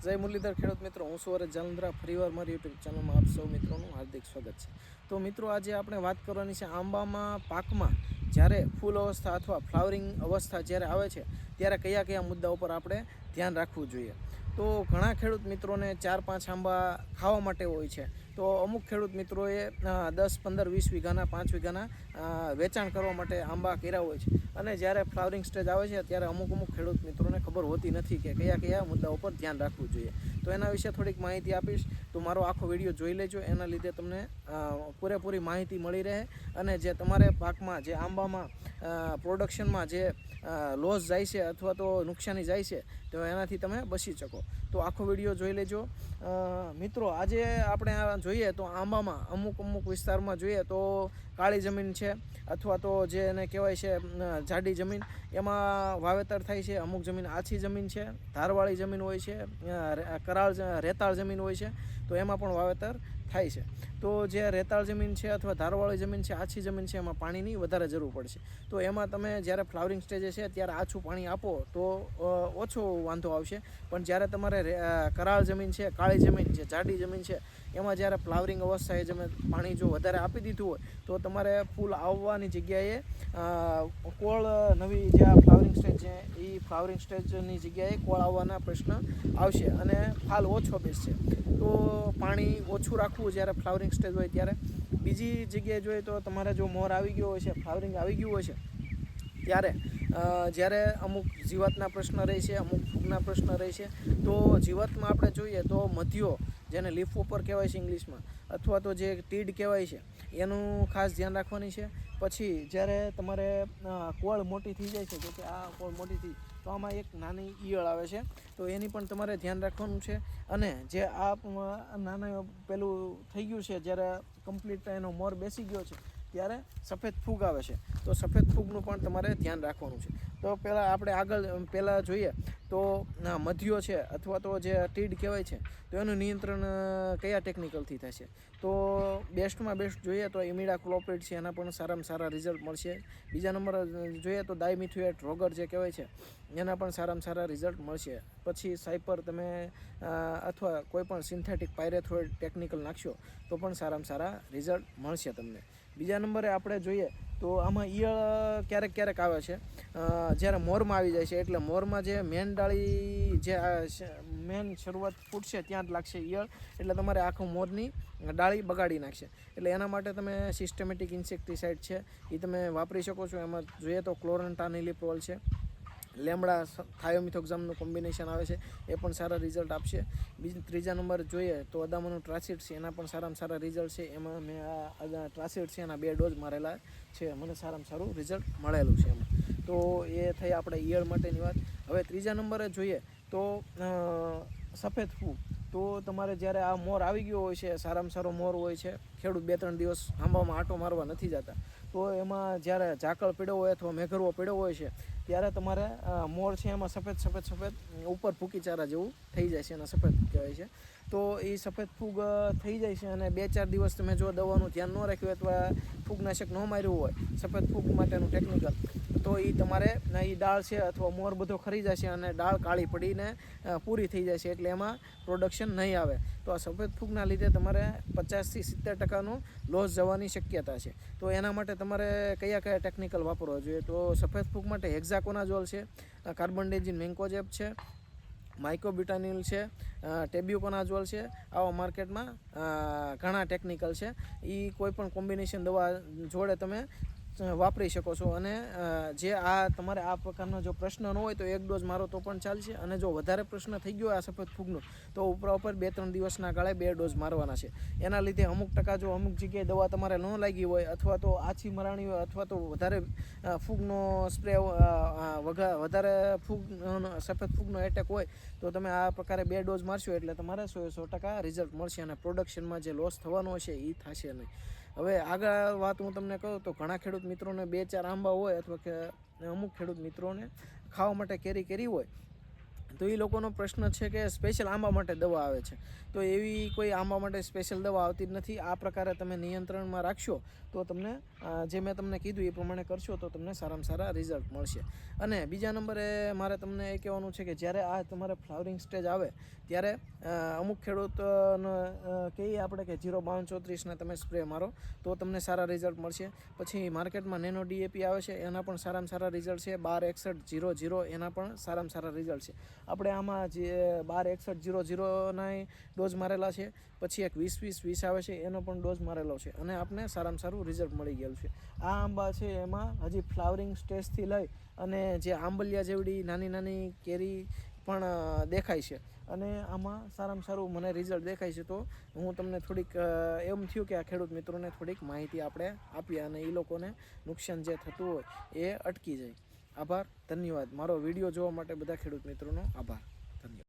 જય મુરલીધર ખેડૂત મિત્રો, હું છું હરેશ જાલંધરા. ફરીવાર મારી યુટ્યુબ ચેનલમાં આપ સૌ મિત્રોનું હાર્દિક સ્વાગત છે. તો મિત્રો, આજે આપણે વાત કરવાની છે આંબામાં પાકમાં જ્યારે ફૂલ અવસ્થા અથવા ફ્લાવરિંગ અવસ્થા જ્યારે આવે છે ત્યારે કયા કયા મુદ્દા ઉપર આપણે ધ્યાન રાખવું જોઈએ. તો ઘણા ખેડૂત મિત્રોને 4-5 આંબા ખાવા માટે હોય છે, તો અમુક ખેડૂત મિત્રોએ 10, 15, 20 વીઘાના 5 વીઘાના વેચાણ કરવા માટે આંબા કર્યા હોય છે. અને જ્યારે ફ્લાવરિંગ સ્ટેજ આવે છે ત્યારે અમુક ખેડૂત મિત્રોને ખબર હોતી નથી કે કયા કયા મુદ્દા ઉપર ધ્યાન રાખવું જોઈએ. તો એના વિશે થોડીક માહિતી આપીશ, તો મારો આખો વિડીયો જોઈ લેજો. એના લીધે તમને પૂરેપૂરી માહિતી મળી રહે અને જે તમારે પાકમાં જે આંબામાં પ્રોડક્શનમાં જે લોસ જાય છે અથવા તો નુકસાની જાય છે તો એનાથી તમે બચી શકો. તો આખો વિડીયો જોઈ લેજો. મિત્રો, આજે આપણે જોઈએ તો આંબામાં અમુક વિસ્તારમાં જોઈએ તો કાળી જમીન છે અથવા તો જે એને કહેવાય છે જાડી જમીન, એમાં વાવેતર થાય છે. અમુક જમીન આછી જમીન છે, ધારવાળી જમીન હોય છે, રેતાળ જમીન હોય છે, તો એમાં પણ વાવેતર થાય છે. તો જે રેતાળ જમીન છે અથવા ધારવાળી જમીન છે, આછી જમીન છે, એમાં પાણીની વધારે જરૂર પડશે. તો એમાં તમે જ્યારે ફ્લાવરિંગ સ્ટેજે છે ત્યારે આછું પાણી આપો તો ઓછો વાંધો આવશે. પણ જ્યારે તમારે કરાળ જમીન છે, કાળી જમીન છે, જાડી જમીન છે, એમાં જ્યારે ફ્લાવરિંગ અવસ્થાએ તમે પાણી જો વધારે આપી દીધું હોય તો તમારે ફૂલ આવવાની જગ્યાએ કોળ નવી જે આ ફ્લાવરિંગ સ્ટેજ છે એ ફ્લાવરિંગ સ્ટેજની જગ્યાએ કોળ આવવાના પ્રશ્ન આવશે અને ફાલ ઓછો બેસશે. તો પાણી ઓછું રાખવું જ્યારે ફ્લાવરિંગ સ્ટેજ હોય ત્યારે. બીજી જગ્યાએ જોઈએ તો તમારે જો મોર આવી ગયો હોય છે, ફ્લાવરિંગ આવી ગયું હોય છે, ત્યારે જ્યારે અમુક જીવાતના પ્રશ્ન રહે છે, અમુક ફૂગના પ્રશ્ન રહે છે. તો જીવાતમાં આપણે જોઈએ તો મધ્યો, જેને લીફ ઉપર કહેવાય છે ઇંગ્લિશમાં, અથવા તો જે ટીડ કહેવાય છે, એનું ખાસ ધ્યાન રાખવાની છે. પછી જ્યારે તમારે કોળ મોટી થઈ જાય છે, જો કે આ કોળ મોટી થઈ, તો આમાં એક નાની ઈયળ આવે છે, તો એની પણ તમારે ધ્યાન રાખવાનું છે. અને જે આ નાના પેલું થઈ ગયું છે, જ્યારે કમ્પ્લીટ એનો મોર બેસી ગયો છે ત્યારે સફેદ ફૂગ આવે છે, તો સફેદ ફૂગનું પણ તમારે ધ્યાન રાખવાનું છે. તો પહેલાં જોઈએ તો મધ્યો છે અથવા તો જે ટીડ કહેવાય છે, તો એનું નિયંત્રણ કયા ટેકનિકલથી થશે. તો બેસ્ટમાં બેસ્ટ જોઈએ તો ઇમિડાક્લોપ્રિડ છે, એના પણ સારામાં સારા રિઝલ્ટ મળશે. બીજા નંબર જોઈએ તો ડાયમિથિયોએટ રોગર જે કહેવાય છે, એના પણ સારામાં સારા રિઝલ્ટ મળશે. પછી સાયપર તમે અથવા કોઈ પણ સિન્થેટિક પાયરેથ્રોઇડ ટેકનિકલ નાખશો તો પણ સારામાં સારા રિઝલ્ટ મળશે તમને. બીજા નંબરે આપણે જોઈએ તો આમાં ઈયળ ક્યારેક આવે છે જ્યારે મોરમાં આવી જાય છે, એટલે મોરમાં જે મેન ડાળી જે મેન શરૂઆત ફૂટશે ત્યાં જ લાગશે ઈયળ, એટલે તમારે આખું મોરની ડાળી બગાડી નાખશે. એટલે એના માટે તમે સિસ્ટમેટિક ઇન્સેક્ટિસાઇડ છે એ તમે વાપરી શકો છો. એમાં જોઈએ તો ક્લોરન્ટાનિલિપ્રોલ છે, લેમડા થાયોમિથોક્ઝામનું કોમ્બિનેશન આવે છે, એ પણ સારા રિઝલ્ટ આપશે. ત્રીજા નંબર જોઈએ તો અદામાનું ટ્રાસિડ છે, એના પણ સારામાં સારા રિઝલ્ટ છે. એમાં મેં આ ટ્રાસિડ છે એના 2 ડોઝ મારેલા છે, મને સારામાં સારું રિઝલ્ટ મળેલું છે એમાં. તો એ થઈ આપણે ઈયળ માટેની વાત. હવે ત્રીજા નંબરે જોઈએ તો સફેદ ફૂગ. તો તમારે જ્યારે આ મોર આવી ગયો હોય છે, સારામાં સારો મોર હોય છે, ખેડૂત 2-3 દિવસ આંબામાં આંટો મારવા નથી જતા, તો એમાં જ્યારે ઝાકળ પડ્યો હોય અથવા મેઘરવો પડ્યો હોય છે ત્યારે તમારે મોર છે એમાં સફેદ ઉપર ભૂકીચારા જેવું થઈ જાય છે, એના સફેદ કહેવાય છે. તો એ સફેદ ફૂગ થઈ જાય છે અને 2-4 દિવસ તમે જો દવાનું ધ્યાન ન રાખ્યું અથવા ફૂગનાશક ન માર્યું હોય સફેદ ફૂગ માટેનું ટેકનિકલ, તો એ તમારે એ ડાળ છે અથવા મોર બધો ખરી જશે અને ડાળ કાળી પડીને પૂરી થઈ જાય છે, એટલે એમાં પ્રોડક્શન નહીં આવે. તો આ સફેદ ફૂગના લીધે તમારે 50થી 70% લોસ જવાની શક્યતા છે. તો એના માટે તમારે કયા ટેકનિકલ વાપરવા જોઈએ. તો સફેદ ફૂગ માટે હેક્ઝાકોનાઝોલ છે, કાર્બન્ડેઝિમ મેન્કોજેબ છે, માઇકોબ્યુટાનિલ છે, ટેબ્યુકોનાઝોલ છે. આવા માર્કેટમાં ઘણા ટેકનિકલ છે, એ કોઈ પણ કોમ્બિનેશન દવા જોડે તમે વાપરી શકો છો. અને જે તમારે આ પ્રકારનો જો પ્રશ્ન ન હોય તો 1 ડોઝ મારો તો પણ ચાલશે, અને જો વધારે પ્રશ્ન થઈ ગયો આ સફેદ ફૂગનો તો ઉપર 2-3 દિવસના ગાળે 2 ડોઝ મારવાના છે. એના લીધે અમુક જગ્યાએ દવા તમારે ન લાગી હોય અથવા તો આછી મરાણી હોય અથવા તો વધારે ફૂગનો સ્પ્રે વધારે સફેદ ફૂગનો એટેક હોય તો તમે આ પ્રકારે 2 ડોઝ મારશો એટલે તમારે 100% રિઝલ્ટ મળશે અને પ્રોડક્શનમાં જે લોસ થવાનો હશે એ થશે નહીં. હવે આગળ વાત હું તમને કહું તો ઘણા ખેડૂત મિત્રોને 2-4 આંબા હોય અથવા કે અમુક ખેડૂત મિત્રોને ખાવા માટે કેરી કરી હોય, તો એ લોકોનો પ્રશ્ન છે કે સ્પેશિયલ આંબા માટે દવા આવે છે. તો એવી કોઈ આંબા માટે સ્પેશિયલ દવા આવતી જ નથી. આ પ્રકારે તમે નિયંત્રણમાં રાખશો તો તમને જે મેં તમને કીધું એ પ્રમાણે કરશો તો તમને સારામાં સારા રિઝલ્ટ મળશે. અને બીજા નંબરે મારે તમને એ કહેવાનું છે કે જ્યારે આ તમારે ફ્લાવરિંગ સ્ટેજ આવે ત્યારે અમુક ખેડૂતોને કહીએ આપણે કે 05234ને તમે સ્પ્રે મારો તો તમને સારા રિઝલ્ટ મળશે. પછી માર્કેટમાં નેનો DAP આવે છે, એના પણ સારામાં સારા રિઝલ્ટ છે. 126100 એના પણ સારામાં સારા રિઝલ્ટ છે. આપણે આમાં જે 126100ના ડોઝ મારેલા છે, પછી એક 20-20-20 આવે છે એનો પણ ડોઝ મારેલો છે, અને આપણે સારામાં સારું રિઝલ્ટ મળી ગયેલું છે. આ આંબા છે એમાં હજી ફ્લાવરિંગ સ્ટેજથી લઈ અને જે આંબલિયા જેવડી નાની નાની કેરી પણ દેખાય છે, અને આમાં સારામાં સારું મને રિઝલ્ટ દેખાય છે. તો હું તમને થોડીક એમ થયું કે આ ખેડૂત મિત્રોને થોડીક માહિતી આપણે આપીએ અને એ લોકોને નુકસાન જે થતું હોય એ અટકી જાય. આભાર, ધન્યવાદ. મારો વિડીયો જોવા માટે બધા ખેડૂત મિત્રોનો આભાર, ધન્યવાદ.